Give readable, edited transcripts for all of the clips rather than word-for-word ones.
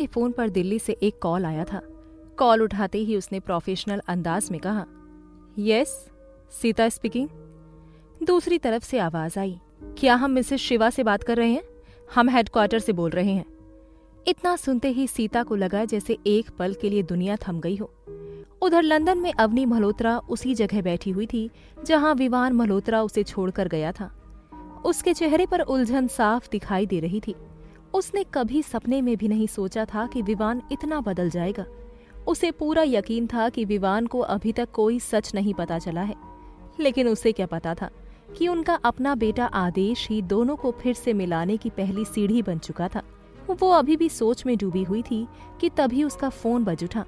Phone पर दिल्ली से एक कॉल आया था। कॉल उठाते ही उसने प्रोफेशनल अंदाज में कहा, यस, सीता स्पीकिंग। दूसरी तरफ से आवाज आई, क्या हम मिसेस शिवा से बात कर रहे हैं? हम हेडक्वार्टर से बोल रहे हैं। इतना सुनते ही सीता को लगा जैसे एक पल के लिए दुनिया थम गई हो। उधर लंदन में अवनी मल्होत्रा उसी जगह बैठी हुई थी जहां विवान मल्होत्रा उसे छोड़कर गया था। उसके चेहरे पर उलझन साफ दिखाई दे रही थी। उसने कभी सपने में भी नहीं सोचा था कि विवान इतना बदल जाएगा। उसे पूरा यकीन था कि विवान को अभी तक कोई सच नहीं पता चला है, लेकिन उसे क्या पता था कि उनका अपना बेटा आदेश ही दोनों को फिर से मिलाने की पहली सीढ़ी बन चुका था। वो अभी भी सोच में डूबी हुई थी कि तभी उसका फोन बज उठा।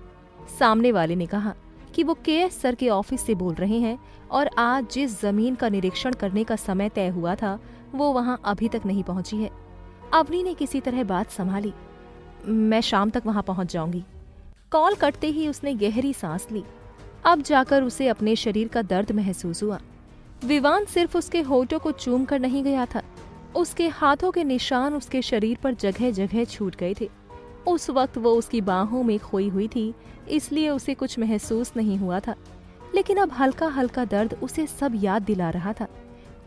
सामने वाले ने कहा कि वो केएस सर के ऑफिस से बोल रहे हैं और आज जिस जमीन का निरीक्षण करने का समय तय हुआ था वो वहां अभी तक नहीं पहुंची है। अवनी ने किसी तरह बात संभाली, मैं शाम तक वहां पहुंच जाऊंगी। कॉल कटते ही उसने गहरी सांस ली। अब जाकर उसे अपने शरीर का दर्द महसूस हुआ। विवान सिर्फ उसके होठों को चूम कर नहीं गया था, उसके हाथों के निशान उसके शरीर पर जगह जगह छूट गए थे। उस वक्त वो उसकी बाहों में खोई हुई थी, इसलिए उसे कुछ महसूस नहीं हुआ था, लेकिन अब हल्का हल्का दर्द उसे सब याद दिला रहा था।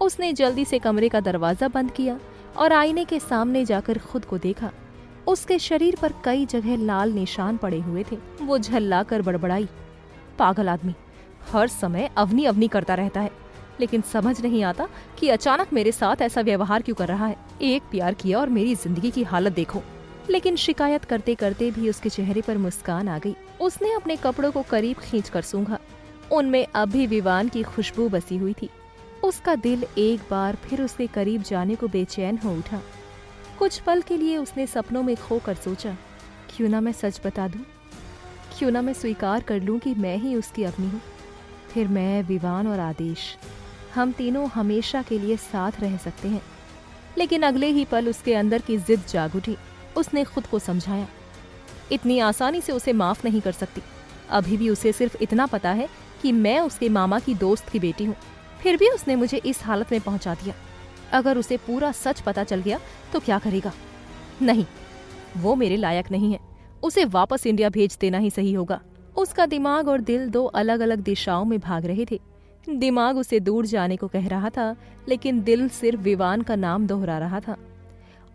उसने जल्दी से कमरे का दरवाजा बंद किया और आईने के सामने जाकर खुद को देखा। उसके शरीर पर कई जगह लाल निशान पड़े हुए थे। वो झल्लाकर बड़बड़ाई, पागल आदमी, हर समय अवनी अवनी करता रहता है, लेकिन समझ नहीं आता कि अचानक मेरे साथ ऐसा व्यवहार क्यों कर रहा है। एक प्यार किया और मेरी जिंदगी की हालत देखो। लेकिन शिकायत करते करते भी उसके चेहरे पर मुस्कान आ गई। उसने अपने कपड़ों को करीब खींचकर सूंघा। उनमें अब भी विवान की खुशबू बसी हुई थी। उसका दिल एक बार फिर उसके करीब जाने को बेचैन हो उठा। कुछ पल के लिए उसने सपनों में खोकर सोचा, क्यों ना मैं सच बता दूं, क्यों ना मैं स्वीकार कर लूं कि मैं ही उसकी अपनी हूँ। फिर मैं, विवान और आदेश, हम तीनों हमेशा के लिए साथ रह सकते हैं। लेकिन अगले ही पल उसके अंदर की जिद जाग उठी। उसने खुद को समझाया, इतनी आसानी से उसे माफ नहीं कर सकती। अभी भी उसे सिर्फ इतना पता है कि मैं उसके मामा की दोस्त की बेटी हूँ। फिर भी उसने मुझे इस हालत में पहुंचा दिया। अगर उसे पूरा सच पता चल गया तो क्या करेगा? नहीं, वो मेरे लायक नहीं है। उसे वापस इंडिया भेज देना ही सही होगा। उसका दिमाग और दिल दो अलग अलग दिशाओं में भाग रहे थे। दिमाग उसे दूर जाने को कह रहा था, लेकिन दिल सिर्फ विवान का नाम दोहरा रहा था।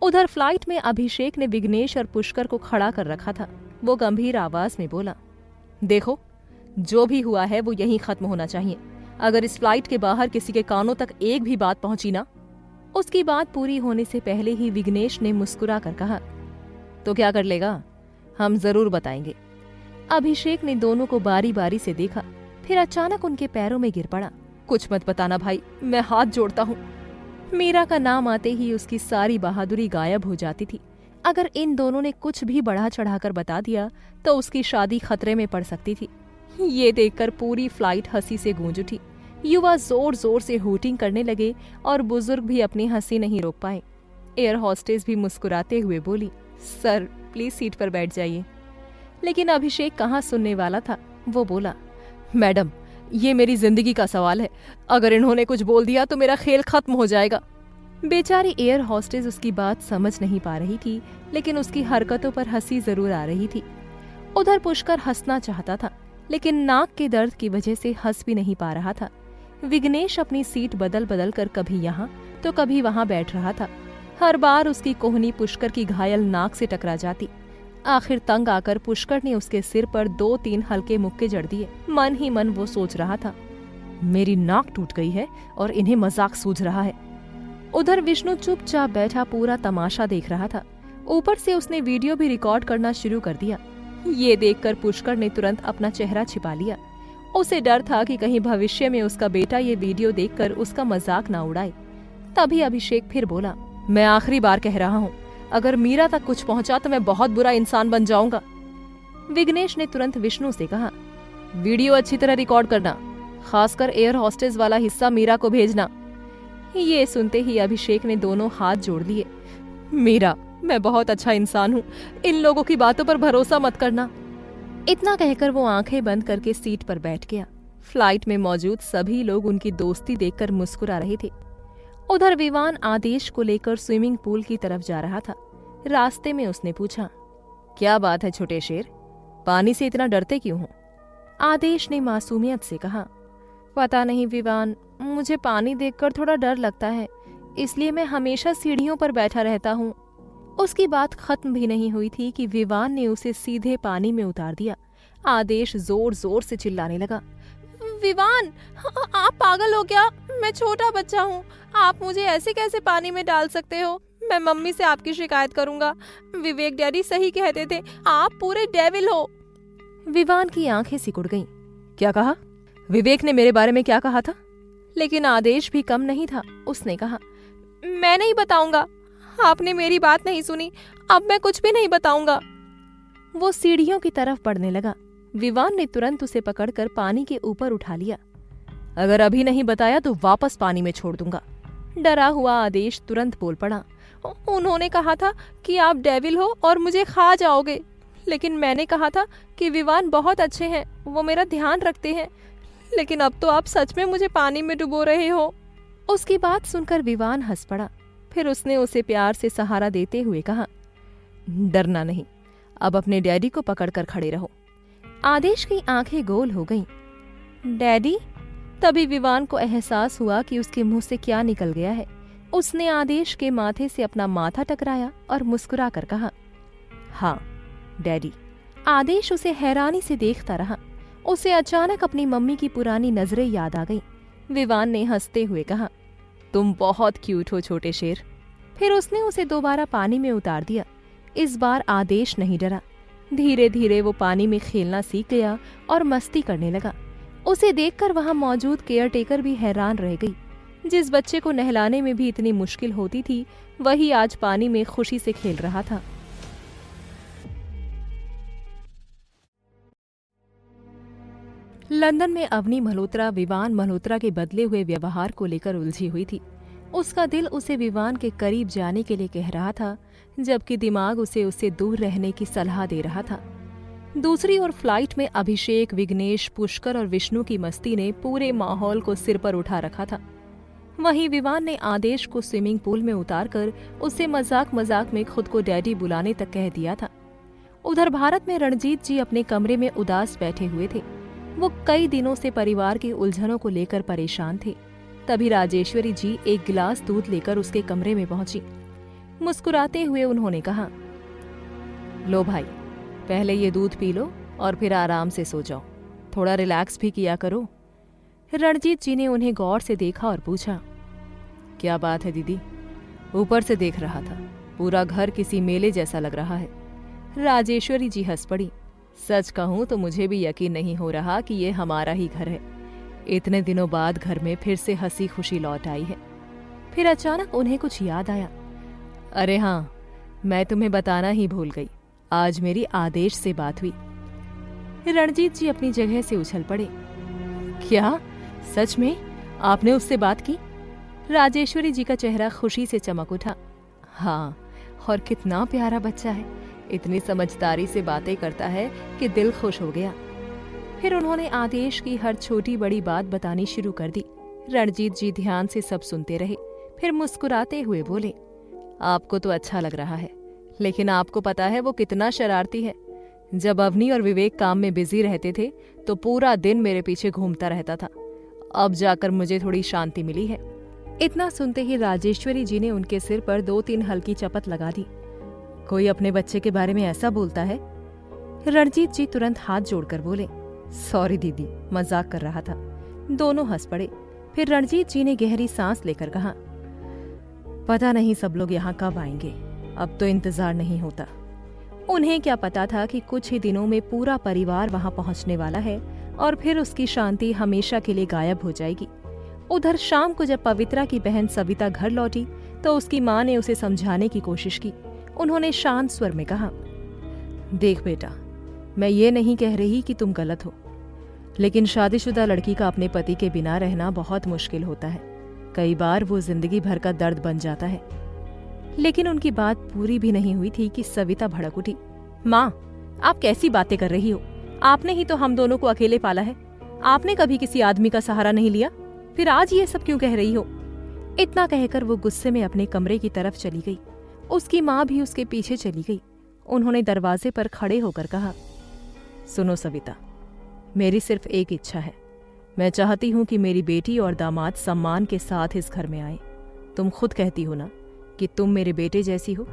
उधर फ्लाइट में अभिषेक ने विघ्नेश और पुष्कर को खड़ा कर रखा था। वो गंभीर आवाज में बोला, देखो, जो भी हुआ है वो यहीं खत्म होना चाहिए। अगर इस फ्लाइट के बाहर किसी के कानों तक एक भी बात पहुंची ना। उसकी बात पूरी होने से पहले ही विघ्नेश ने मुस्कुरा कर कहा, तो क्या कर लेगा, हम जरूर बताएंगे। अभिषेक ने दोनों को बारी बारी से देखा, फिर अचानक उनके पैरों में गिर पड़ा। कुछ मत बताना भाई, मैं हाथ जोड़ता हूँ। मीरा का नाम आते ही उसकी सारी बहादुरी गायब हो जाती थी। अगर इन दोनों ने कुछ भी बढ़ा चढ़ाकर बता दिया तो उसकी शादी खतरे में पड़ सकती थी। ये देखकर पूरी फ्लाइट हंसी से गूंज उठी। युवा जोर जोर से हूटिंग करने लगे और बुजुर्ग भी अपनी हंसी नहीं रोक पाए। एयर हॉस्टेस भी मुस्कुराते हुए बोली, सर प्लीज सीट पर बैठ जाइए। लेकिन अभिषेक कहाँ सुनने वाला था। वो बोला, मैडम, ये मेरी जिंदगी का सवाल है। अगर इन्होंने कुछ बोल दिया तो मेरा खेल खत्म हो जाएगा। बेचारी एयर हॉस्टेस उसकी बात समझ नहीं पा रही थी, लेकिन उसकी हरकतों पर हंसी जरूर आ रही थी। उधर पुष्कर हंसना चाहता था, लेकिन नाक के दर्द की वजह से हंस भी नहीं पा रहा था। विघ्नेश अपनी सीट बदल बदल कर कभी यहाँ तो कभी वहां बैठ रहा था। हर बार उसकी कोहनी पुष्कर की घायल नाक से टकरा जाती। आखिर तंग आकर पुष्कर ने उसके सिर पर 2-3 हल्के मुक्के जड़ दिए। मन ही मन वो सोच रहा था, मेरी नाक टूट गई है और इन्हें मजाक सूझ रहा है। उधर विष्णु चुपचाप बैठा पूरा तमाशा देख रहा था। ऊपर से उसने वीडियो भी रिकॉर्ड करना शुरू कर दिया। ये देखकर पुष्कर ने तुरंत अपना चेहरा छिपा लिया। उसे डर था कि कहीं भविष्य में उसका बेटा ये वीडियो देखकर उसका मजाक ना उड़ाए। तभी अभिषेक फिर बोला, मैं आखिरी बार कह रहा हूँ, अगर मीरा तक कुछ पहुंचा तो मैं बहुत बुरा इंसान बन जाऊंगा। विघ्नेश ने तुरंत विष्णु से कहा, वीडियो अच्छी तरह रिकॉर्ड करना, खासकर एयर हॉस्टेस वाला हिस्सा मीरा को भेजना। ये सुनते ही अभिषेक ने दोनों हाथ जोड़ लिए। मीरा, मैं बहुत अच्छा इंसान हूँ, इन लोगों की बातों पर भरोसा मत करना। इतना कहकर वो आंखें बंद करके सीट पर बैठ गया। फ्लाइट में मौजूद सभी लोग उनकी दोस्ती देखकर मुस्कुरा रहे थे। उधर विवान आदेश को लेकर स्विमिंग पूल की तरफ जा रहा था। रास्ते में उसने पूछा, क्या बात है छोटे शेर, पानी से इतना डरते क्यों हो? आदेश ने मासूमियत से कहा। पता नहीं विवान, मुझे पानी देखकर थोड़ा डर लगता है, इसलिए मैं हमेशा सीढ़ियों पर बैठा रहता हूँ। उसकी बात खत्म भी नहीं हुई थी कि विवान ने उसे सीधे पानी में उतार दिया। आदेश जोर जोर से चिल्लाने लगा, विवान, आप पागल हो क्या? मैं छोटा बच्चा हूँ, आप मुझे ऐसे कैसे पानी में डाल सकते हो? मैं मम्मी से आपकी शिकायत करूंगा। विवेक डैडी सही कहते थे, आप पूरे डेविल हो। विवान की आंखें सिकुड़ गईं। क्या कहा? विवेक ने मेरे बारे में क्या कहा था? लेकिन आदेश भी कम नहीं था। उसने कहा, मैं नहीं बताऊंगा, आपने मेरी बात नहीं सुनी, अब मैं कुछ भी नहीं बताऊंगा। वो सीढ़ियों की तरफ बढ़ने लगा। विवान ने तुरंत उसे पकड़कर पानी के ऊपर उठा लिया। अगर अभी नहीं बताया तो वापस पानी में छोड़ दूंगा। डरा हुआ आदेश तुरंत बोल पड़ा, उन्होंने कहा था कि आप डेविल हो और मुझे खा जाओगे, लेकिन मैंने कहा था कि विवान बहुत अच्छे हैं, वो मेरा ध्यान रखते हैं, लेकिन अब तो आप सच में मुझे पानी में डुबो रहे हो। उसकी बात सुनकर विवान हंस पड़ा। फिर उसने उसे प्यार से सहारा देते हुए कहा, डरना नहीं, अब अपने डैडी को पकड़कर खड़े रहो। आदेश की आंखें गोल हो गईं। डैडी? तभी विवान को एहसास हुआ कि उसके मुंह से क्या निकल गया है। उसने आदेश के माथे से अपना माथा टकराया और मुस्कुरा कर कहा, हाँ डैडी। आदेश उसे हैरानी से देखता रहा। उसे अचानक अपनी मम्मी की पुरानी नजरें याद आ गईं। विवान ने हंसते हुए कहा, तुम बहुत क्यूट हो छोटे शेर। फिर उसने उसे दोबारा पानी में उतार दिया। इस बार आदेश नहीं डरा। धीरे धीरे वो पानी में खेलना सीख गया और मस्ती करने लगा। उसे देखकर वहां मौजूद केयरटेकर भी हैरान रह गई। जिस बच्चे को नहलाने में भी इतनी मुश्किल होती थी, वही आज पानी में खुशी से खेल रहा था। लंदन में अवनी मल्होत्रा विवान मल्होत्रा के बदले हुए व्यवहार को लेकर उलझी हुई थी। उसका दिल उसे विवान के करीब जाने के लिए कह रहा था, जबकि दिमाग उससे दूर रहने की सलाह दे रहा था। दूसरी ओर फ्लाइट में अभिषेक, विघ्नेश, पुष्कर और विष्णु की मस्ती ने पूरे माहौल को सिर पर उठा रखा था। वहीं विवान ने आदेश को स्विमिंग पूल में उतारकर उससे मजाक मजाक में खुद को डैडी बुलाने तक कह दिया था। उधर भारत में रणजीत जी अपने कमरे में उदास बैठे हुए थे। वो कई दिनों से परिवार की उलझनों को लेकर परेशान थे। तभी राजेश्वरी जी एक गिलास दूध लेकर उसके कमरे में पहुंची। मुस्कुराते हुए उन्होंने कहा, लो भाई, पहले ये दूध पी लो और फिर आराम से सो जाओ, थोड़ा रिलैक्स भी किया करो। रणजीत जी ने उन्हें गौर से देखा और पूछा, क्या बात है दीदी? ऊपर से देख रहा था, पूरा घर किसी मेले जैसा लग रहा है। राजेश्वरी जी हंस पड़ी। सच कहूं तो मुझे भी यकीन नहीं हो रहा कि ये हमारा ही घर है। इतने दिनों बाद घर में फिर से हंसी खुशी लौट आई है। फिर अचानक उन्हें कुछ याद आया। अरे हाँ, मैं तुम्हें बताना ही भूल गई, आज मेरी आदेश से बात हुई। रणजीत जी अपनी जगह से उछल पड़े। क्या? सच में? आपने उससे बात की? राजेश्वरी जी का चेहरा खुशी से चमक उठा। हाँ, और कितना प्यारा बच्चा है, इतनी समझदारी से बातें करता है कि दिल खुश हो गया। फिर उन्होंने आदेश की हर छोटी बड़ी बात बतानी शुरू कर दी। रणजीत जी ध्यान से सब सुनते रहे, फिर मुस्कुराते हुए बोले, आपको तो अच्छा लग रहा है, लेकिन आपको पता है वो कितना शरारती है। जब अवनी और विवेक काम में बिजी रहते थे तो पूरा दिन मेरे पीछे घूमता रहता था। अब जाकर मुझे थोड़ी शांति मिली है। इतना सुनते ही राजेश्वरी जी ने उनके सिर पर 2-3 हल्की चपत लगा दी। कोई अपने बच्चे के बारे में ऐसा बोलता है? रणजीत जी तुरंत हाथ जोड़कर बोले, सॉरी दीदी, मजाक कर रहा था। दोनों हंस पड़े। फिर रणजीत जी ने गहरी सांस लेकर कहा, पता नहीं सब लोग यहाँ कब आएंगे, अब तो इंतजार नहीं होता। उन्हें क्या पता था कि कुछ ही दिनों में पूरा परिवार वहां पहुंचने वाला है और फिर उसकी शांति हमेशा के लिए गायब हो जाएगी। उधर शाम को जब पवित्रा की बहन सविता घर लौटी तो उसकी माँ ने उसे समझाने की कोशिश की। उन्होंने शांत स्वर में कहा, देख बेटा, मैं ये नहीं कह रही कि तुम गलत हो, लेकिन शादीशुदा लड़की का अपने पति के बिना रहना बहुत मुश्किल होता है। कई बार वो जिंदगी भर का दर्द बन जाता है। लेकिन उनकी बात पूरी भी नहीं हुई थी कि सविता भड़क उठी। माँ, आप कैसी बातें कर रही हो? आपने ही तो हम दोनों को अकेले पाला है। आपने कभी किसी आदमी का सहारा नहीं लिया, फिर आज ये सब क्यों कह रही हो? इतना कहकर वो गुस्से में अपने कमरे की तरफ चली गई। उसकी माँ भी उसके पीछे चली गई। उन्होंने दरवाजे पर खड़े होकर कहा, सुनो सविता, मेरी सिर्फ एक इच्छा है। मैं चाहती हूं कि मेरी बेटी और दामाद सम्मान के साथ इस घर में आए। तुम खुद कहती हो ना कि तुम मेरे बेटे जैसी हो,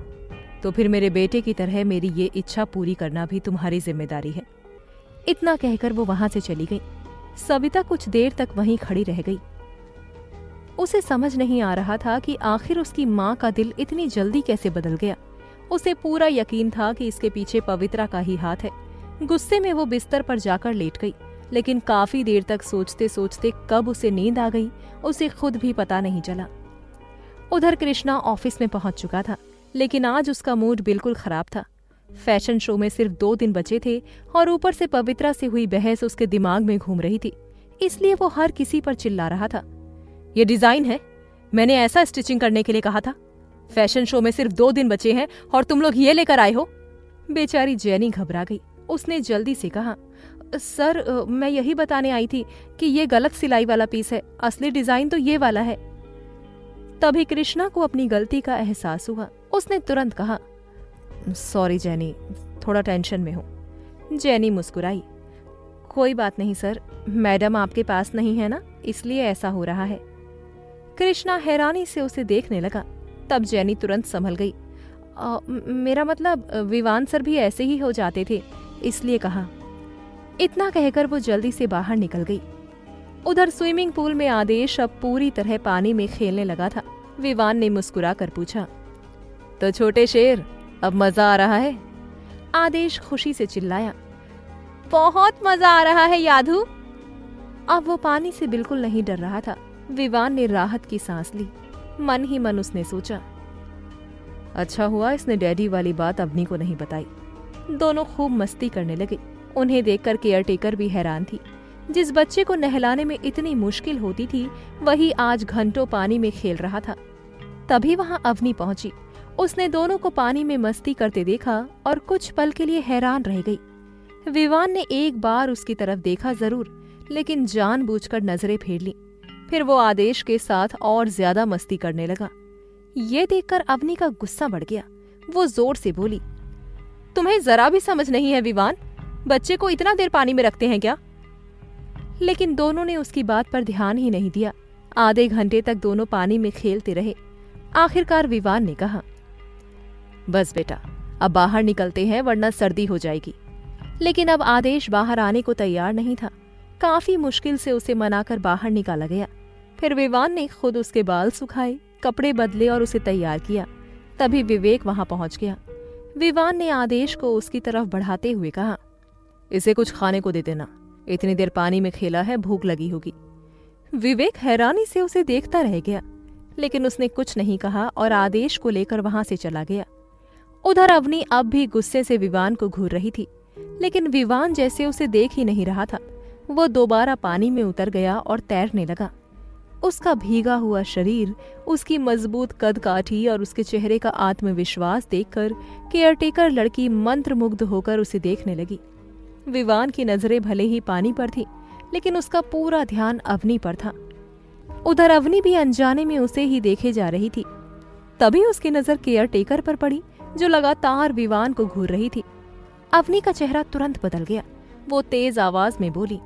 तो फिर मेरे बेटे की तरह मेरी ये इच्छा पूरी करना भी तुम्हारी जिम्मेदारी है। इतना कहकर वो वहां से चली गई। सविता कुछ देर तक वहीं खड़ी रह गई। उसे समझ नहीं आ रहा था कि आखिर उसकी माँ का दिल इतनी जल्दी कैसे बदल गया। उसे पूरा यकीन था कि इसके पीछे पवित्रा का ही हाथ है। गुस्से में वो बिस्तर पर जाकर लेट गई, लेकिन काफी देर तक सोचते सोचते कब उसे नींद आ गई उसे खुद भी पता नहीं चला। उधर कृष्णा ऑफिस में पहुंच चुका था, लेकिन आज उसका मूड बिल्कुल खराब था। फैशन शो में सिर्फ 2 दिन बचे थे और ऊपर से पवित्रा से हुई बहस उसके दिमाग में घूम रही थी, इसलिए वो हर किसी पर चिल्ला रहा था। ये डिजाइन है, मैंने ऐसा स्टिचिंग करने के लिए कहा था। फैशन शो में सिर्फ 2 दिन बचे हैं और तुम लोग ये लेकर आए हो। बेचारी जेनी घबरा गई। उसने जल्दी से कहा, सर मैं यही बताने आई थी कि ये गलत सिलाई वाला पीस है, असली डिजाइन तो ये वाला है। तभी कृष्णा को अपनी गलती का एहसास हुआ। उसने तुरंत कहा, सॉरी जेनी, थोड़ा टेंशन में हूं। जेनी मुस्कुराई, कोई बात नहीं सर, मैडम आपके पास नहीं है ना, इसलिए ऐसा हो रहा है। कृष्णा हैरानी से उसे देखने लगा। तब जेनी तुरंत संभल गई। मेरा मतलब विवान सर भी ऐसे ही हो जाते थे, इसलिए कहा। इतना कहकर वो जल्दी से बाहर निकल गई। उधर स्विमिंग पूल में आदेश अब पूरी तरह पानी में खेलने लगा था। विवान ने मुस्कुरा कर पूछा, तो छोटे शेर, अब मजा आ रहा है? आदेश खुशी से चिल्लाया, बहुत मजा आ रहा है यादू। अब वो पानी से बिल्कुल नहीं डर रहा था। विवान ने राहत की सांस ली। मन ही मन उसने सोचा, अच्छा हुआ इसने डैडी वाली बात अवनी को नहीं बताई। दोनों खूब मस्ती करने लगे। उन्हें देखकर केयरटेकर भी हैरान थी। जिस बच्चे को नहलाने में इतनी मुश्किल होती थी, वही आज घंटों पानी में खेल रहा था। तभी वहां अवनी पहुंची। उसने दोनों को पानी में मस्ती करते देखा और कुछ पल के लिए हैरान रह गई। विवान ने एक बार उसकी तरफ देखा जरूर, लेकिन जानबूझकर नजरें फेर ली। फिर वो आदेश के साथ और ज्यादा मस्ती करने लगा। ये देखकर अवनी का गुस्सा बढ़ गया। वो जोर से बोली, तुम्हें जरा भी समझ नहीं है विवान, बच्चे को इतना देर पानी में रखते हैं क्या? लेकिन दोनों ने उसकी बात पर ध्यान ही नहीं दिया। आधे घंटे तक दोनों पानी में खेलते रहे। आखिरकार विवान ने कहा, बस बेटा, अब बाहर निकलते हैं वरना सर्दी हो जाएगी। लेकिन अब आदेश बाहर आने को तैयार नहीं था। काफी मुश्किल से उसे मनाकर बाहर निकाला गया। फिर विवान ने खुद उसके बाल सुखाए, कपड़े बदले और उसे तैयार किया। तभी विवेक वहां पहुंच गया। विवान ने आदेश को उसकी तरफ बढ़ाते हुए कहा, इसे कुछ खाने को दे देना, इतनी देर पानी में खेला है, भूख लगी होगी। विवेक हैरानी से उसे देखता रह गया, लेकिन उसने कुछ नहीं कहा और आदेश को लेकर वहां से चला गया। उधर अवनी अब भी गुस्से से विवान को घूर रही थी, लेकिन विवान जैसे उसे देख ही नहीं रहा था। वो दोबारा पानी में उतर गया और तैरने लगा। उसका भीगा हुआ शरीर, उसकी मजबूत कदकाठी और उसके चेहरे का आत्मविश्वास देखकर केयरटेकर लड़की मंत्रमुग्ध होकर उसे देखने लगी। विवान की नजरें भले ही पानी पर थी, लेकिन उसका पूरा ध्यान अवनी पर था। उधर अवनी भी अनजाने में उसे ही देखे जा रही थी। तभी उसकी नजर केयरटेकर पर पड़ी, जो लगातार विवान को घूर रही थी। अवनी का चेहरा तुरंत बदल गया। वो तेज आवाज में बोली,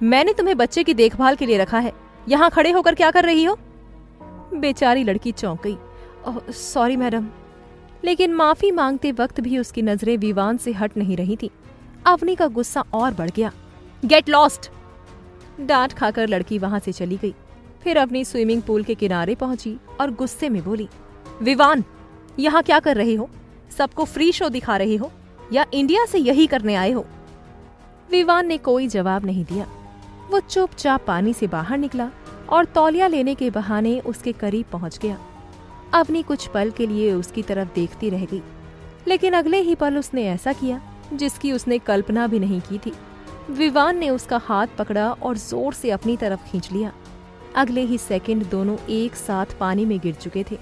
मैंने तुम्हें बच्चे की देखभाल के लिए रखा है, यहाँ खड़े होकर क्या कर रही हो? बेचारी लड़की चौंक गई। Sorry madam. लेकिन माफी मांगते वक्त भी उसकी नजरें विवान से हट नहीं रही थी। अवनी का गुस्सा और बढ़ गया। Get lost! डांट खाकर लड़की वहां से चली गई। फिर अवनी स्विमिंग पूल के किनारे पहुंची और गुस्से में बोली, विवान, यहाँ क्या कर रहे हो? सबको फ्री शो दिखा रहे हो या इंडिया से यही करने आए हो? विवान ने कोई जवाब नहीं दिया। वो चुपचाप पानी से बाहर निकला और तौलिया लेने के बहाने उसके करीब पहुंच गया। अवनी कुछ पल के लिए उसकी तरफ देखती रह गई, लेकिन अगले ही पल उसने ऐसा किया जिसकी उसने कल्पना भी नहीं की थी। विवान ने उसका हाथ पकड़ा और जोर से अपनी तरफ खींच लिया। अगले ही सेकंड दोनों एक साथ पानी में गिर चुके थे।